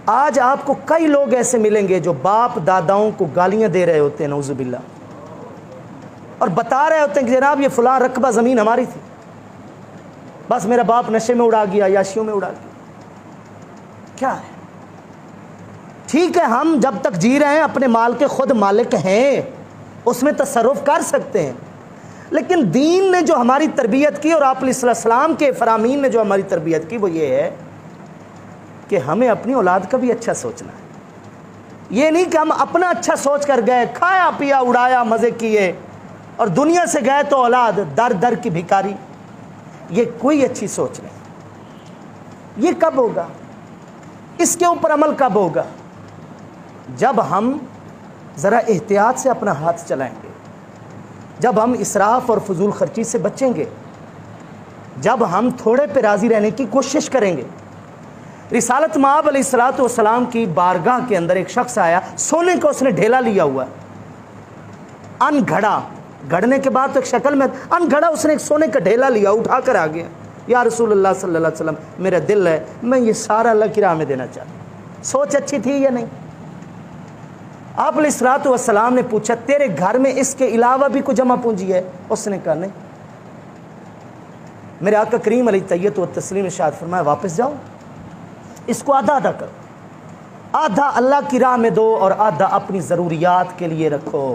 آج آپ کو کئی لوگ ایسے ملیں گے جو باپ داداؤں کو گالیاں دے رہے ہوتے ہیں نعوذ باللہ، اور بتا رہے ہوتے ہیں کہ جناب یہ فلاں رقبہ زمین ہماری تھی، بس میرا باپ نشے میں اڑا گیا، عیاشیوں میں اڑا گیا۔ کیا ہے؟ ٹھیک ہے، ہم جب تک جی رہے ہیں اپنے مال کے خود مالک ہیں، اس میں تصرف کر سکتے ہیں، لیکن دین نے جو ہماری تربیت کی اور آپ علیہ السلام کے فرامین نے جو ہماری تربیت کی وہ یہ ہے کہ ہمیں اپنی اولاد کا بھی اچھا سوچنا ہے۔ یہ نہیں کہ ہم اپنا اچھا سوچ کر گئے، کھایا پیا اڑایا مزے کیے اور دنیا سے گئے تو اولاد در در کی بھکاری۔ یہ کوئی اچھی سوچ نہیں۔ یہ کب ہوگا؟ اس کے اوپر عمل کب ہوگا؟ جب ہم ذرا احتیاط سے اپنا ہاتھ چلائیں گے، جب ہم اسراف اور فضول خرچی سے بچیں گے، جب ہم تھوڑے پہ راضی رہنے کی کوشش کریں گے۔ رسالت مآب علیہ السلام کی بارگاہ کے اندر ایک شخص آیا، سونے کا اس نے ڈھیلا لیا ہوا، ان گھڑا، گھڑنے کے بعد تو ایک شکل میں ان گھڑا، اس نے ایک سونے کا ڈھیلا لیا، اٹھا کر آ گیا، یا رسول اللہ صلی اللہ علیہ وسلم میرا دل ہے میں یہ سارا اللہ کی راہ میں دینا چاہتا ہوں۔ سوچ اچھی تھی یا نہیں؟ آپ علیہ السلام نے پوچھا تیرے گھر میں اس کے علاوہ بھی کوئی جمع پونجی ہے؟ اس نے کہا نہیں۔ میرے آقا کریم علیہ التحیۃ والتسلیم ارشاد فرمایا واپس جاؤ، اس کو آدھا آدھا کرو، آدھا اللہ کی راہ میں دو اور آدھا اپنی ضروریات کے لیے رکھو۔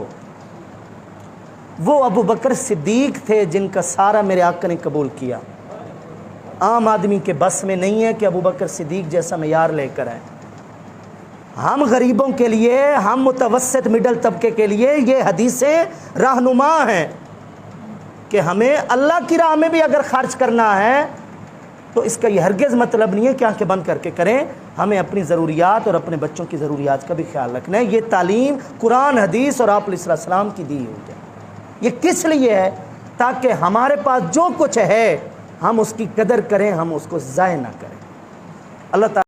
وہ ابو بکر صدیق تھے جن کا سارا میرے آقا نے قبول کیا۔ عام آدمی کے بس میں نہیں ہے کہ ابو بکر صدیق جیسا معیار لے کر آئے۔ ہم غریبوں کے لیے، ہم متوسط مڈل طبقے کے لیے یہ حدیثیں رہنما ہیں کہ ہمیں اللہ کی راہ میں بھی اگر خرچ کرنا ہے تو اس کا یہ ہرگز مطلب نہیں ہے کہ آنکھیں بند کر کے کریں، ہمیں اپنی ضروریات اور اپنے بچوں کی ضروریات کا بھی خیال رکھنا ہے۔ یہ تعلیم قرآن حدیث اور آپ علیہ السلام کی دی ہوئی ہے۔ یہ کس لیے ہے؟ تاکہ ہمارے پاس جو کچھ ہے ہم اس کی قدر کریں، ہم اس کو ضائع نہ کریں۔ اللہ تعالیٰ